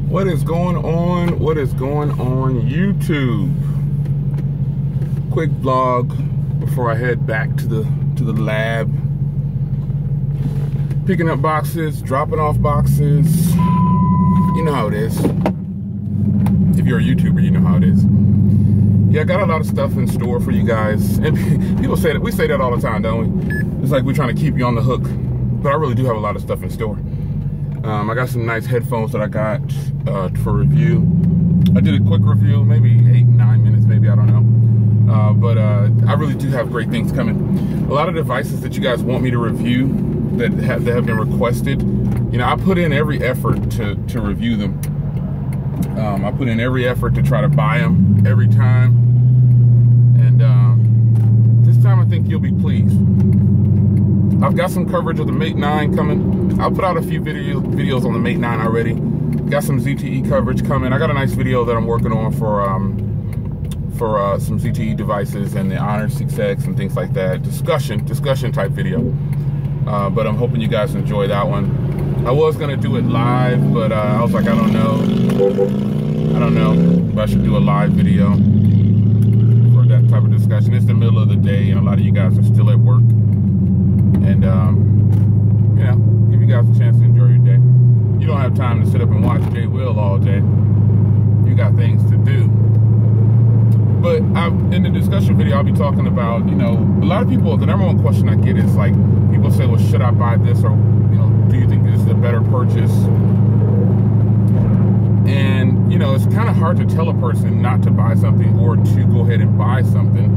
What is going on? What is going on YouTube? Quick vlog before I head back to the lab. Picking up boxes, dropping off boxes. You know how it is. If you're a YouTuber, you know how it is. Yeah, I got a lot of stuff in store for you guys. And people say that, we say that all the time, don't we? It's like we're trying to keep you on the hook. But I really do have a lot of stuff in store. I got some nice headphones that I got for review. I did a quick review, maybe 8-9 minutes, maybe, I don't know. But I really do have great things coming. A lot of devices that you guys want me to review that have been requested. You know, I put in every effort to review them. I put in every effort to try to buy them every time. And this time I think you'll be pleased. I've got some coverage of the Mate 9 coming. I'll put out a few videos on the Mate 9 already. Got some ZTE coverage coming. I got a nice video that I'm working on for some ZTE devices and the Honor 6X and things like that. Discussion type video. But I'm hoping you guys enjoy that one. I was gonna do it live, but I was like, I don't know if I should do a live video for that type of discussion. It's the middle of the day and a lot of you guys are still at work. And, you know, give you guys a chance to enjoy your day. You don't have time to sit up and watch Jay Will all day. You got things to do. But in the discussion video, I'll be talking about, you know, a lot of people, the number one question I get is like, people say, well, should I buy this? Or, you know, do you think this is a better purchase? And, you know, it's kind of hard to tell a person not to buy something or to go ahead and buy something.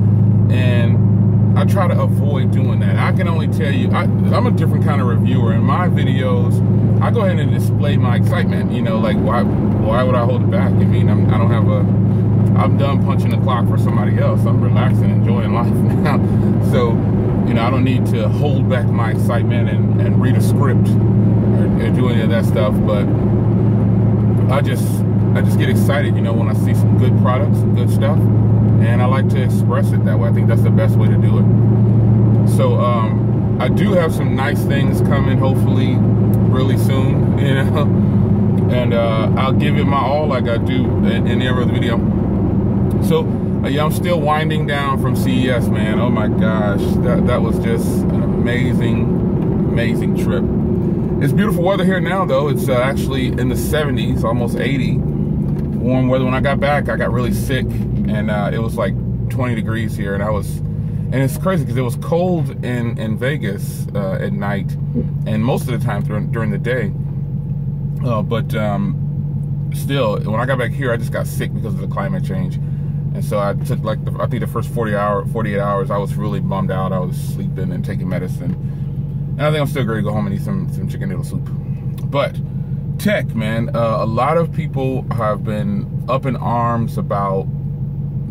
And I try to avoid doing that. I can only tell you, I'm a different kind of reviewer. In my videos, I go ahead and display my excitement. You know, like why would I hold it back? I mean, I'm done punching the clock for somebody else. I'm relaxing, enjoying life now. So, you know, I don't need to hold back my excitement and read a script or do any of that stuff. But I just get excited, you know, when I see some good products, some good stuff. And I like to express it that way. I think that's the best way to do it. So I do have some nice things coming, hopefully, really soon, you know. And I'll give it my all like I do in every other video. So yeah, I'm still winding down from CES, man. Oh my gosh, that was just an amazing trip. It's beautiful weather here now, though. It's actually in the 70s, almost 80. Warm weather. When I got back, I got really sick. And it was like 20 degrees here, and it's crazy because it was cold in Vegas at night, and most of the time during the day. But still, when I got back here, I just got sick because of the climate change, and so I took like I think the first 48 hours, I was really bummed out. I was sleeping and taking medicine, and I think I'm still going to go home and eat some chicken noodle soup. But tech, man, a lot of people have been up in arms about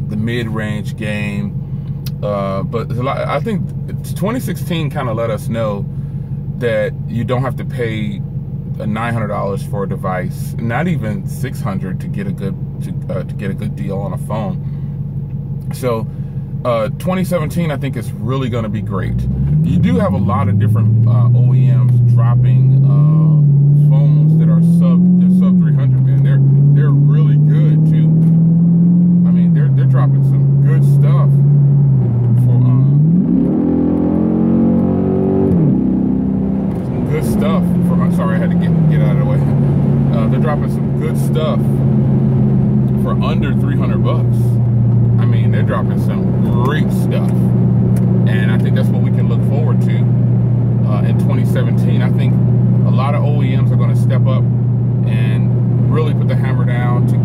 the mid-range game, but I think 2016 kind of let us know that you don't have to pay $900 for a device, not even $600 to get a good deal on a phone. So 2017, I think, is really going to be great. You do have a lot of different OEMs dropping phones that are sub 300, man. They're really good too. They're dropping some good stuff for I'm sorry, I had to get out of the way. They're dropping some good stuff for under 300 bucks. I mean, they're dropping some great stuff, and I think that's what we can look forward to in 2017. I think a lot of OEMs are going to step up and really put the hammer down to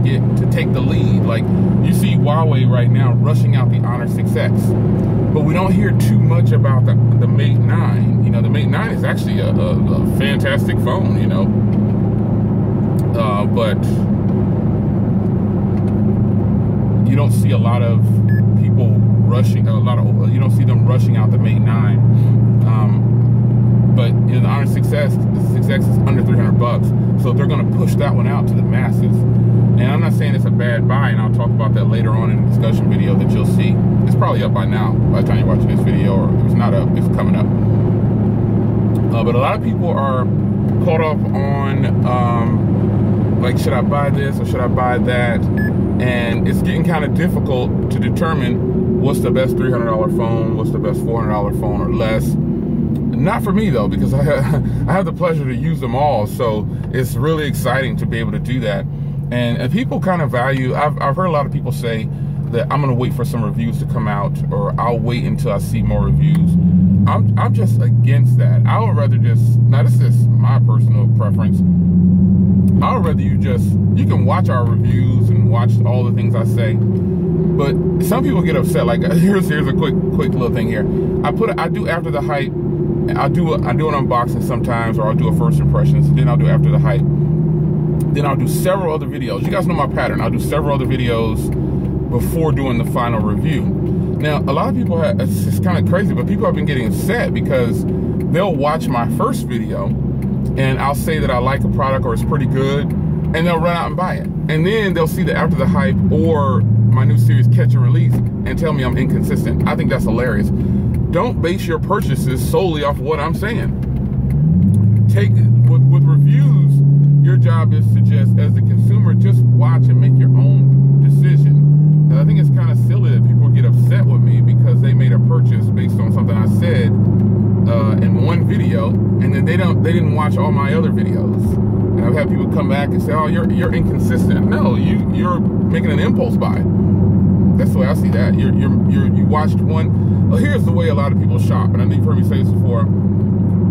take the lead. Like, you see Huawei right now rushing out the Honor 6X, but we don't hear too much about the Mate 9. You know, the Mate 9 is actually a fantastic phone, you know, but you don't see a lot of people rushing, you don't see them rushing out the Mate 9. But you know, the Honor 6X is under 300 bucks, so they're going to push that one out to the masses. And I'm not saying it's a bad buy, and I'll talk about that later on in the discussion video that you'll see. It's probably up by now, by the time you're watching this video, or if it's not up, it's coming up. But a lot of people are caught up on like, should I buy this or should I buy that? And it's getting kind of difficult to determine what's the best $300 phone, what's the best $400 phone or less. Not for me though, because I have the pleasure to use them all. So it's really exciting to be able to do that. And people kind of value, I've heard a lot of people say that I'm gonna wait for some reviews to come out, or I'll wait until I see more reviews. I'm just against that. I would rather just, now this is my personal preference, I would rather you can watch our reviews and watch all the things I say, but some people get upset. Like, here's a quick little thing here. I do after the hype. I do an unboxing sometimes, or I'll do a first impressions, then I'll do after the hype. Then I'll do several other videos. You guys know my pattern. I'll do several other videos before doing the final review. Now, a lot of people it's kind of crazy, but people have been getting upset because they'll watch my first video and I'll say that I like a product or it's pretty good, and they'll run out and buy it. And then they'll see the after the hype or my new series Catch and Release and tell me I'm inconsistent. I think that's hilarious. Don't base your purchases solely off what I'm saying. With reviews, your job is to just, as the consumer, just watch and make your own decision. And I think it's kind of silly that people get upset with me because they made a purchase based on something I said in one video, and then they didn't watch all my other videos. And I've had people come back and say, "Oh, you're inconsistent." No, you're making an impulse buy. That's the way I see that. You watched one. Well, here's the way a lot of people shop, and I know you've heard me say this before.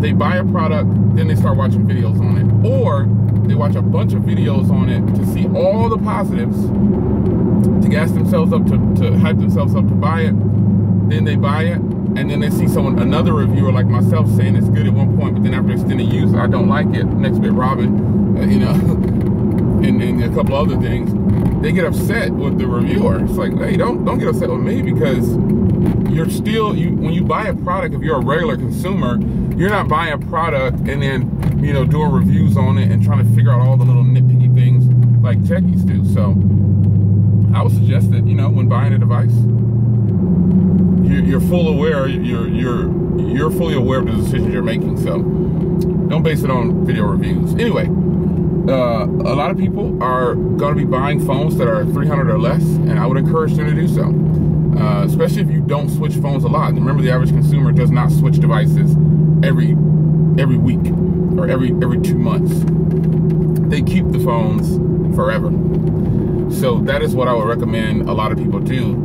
They buy a product, then they start watching videos on it, or they watch a bunch of videos on it to see all the positives, to gas themselves up, to hype themselves up to buy it. Then they buy it, and then they see another reviewer like myself saying it's good at one point, but then after extended use, I don't like it. Next bit, Robin, and a couple other things. They get upset with the reviewer. It's like, hey, don't get upset with me, because you're still, when you buy a product, if you're a regular consumer, you're not buying a product and then, doing reviews on it and trying to figure out all the little nitpicky things like techies do. So I would suggest that, when buying a device, you're fully aware, you're fully aware of the decisions you're making. So don't base it on video reviews. Anyway, a lot of people are going to be buying phones that are $300 or less, and I would encourage them to do so, especially if you don't switch phones a lot. Remember, the average consumer does not switch devices every week or every 2 months. They keep the phones forever. So that is what I would recommend a lot of people do.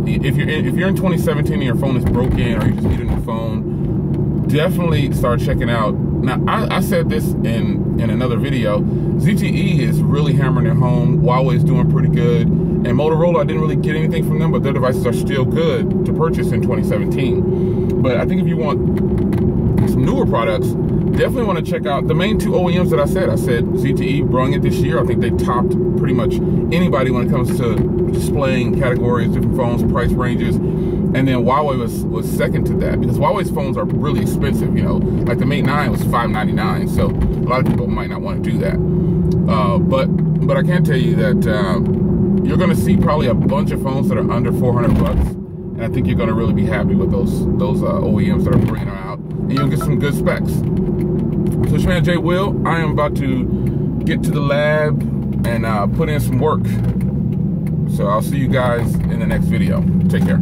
If you're in 2017 and your phone is broken, or you just need a new phone, definitely start checking out. Now, I said this in another video. ZTE is really hammering it home. Huawei is doing pretty good. And Motorola, I didn't really get anything from them, but their devices are still good to purchase in 2017. But I think if you want some newer products, definitely want to check out the main two OEMs that I said. I said ZTE brought it this year. I think they topped pretty much anybody when it comes to displaying categories, different phones, price ranges. And then Huawei was second to that, because Huawei's phones are really expensive. Like the Mate 9 was $599, so a lot of people might not want to do that. But I can tell you that you're going to see probably a bunch of phones that are under 400 bucks, and I think you're going to really be happy with those OEMs that are bringing them out, and you'll get some good specs. So it's your man Jay Will. I am about to get to the lab and put in some work. So I'll see you guys in the next video. Take care.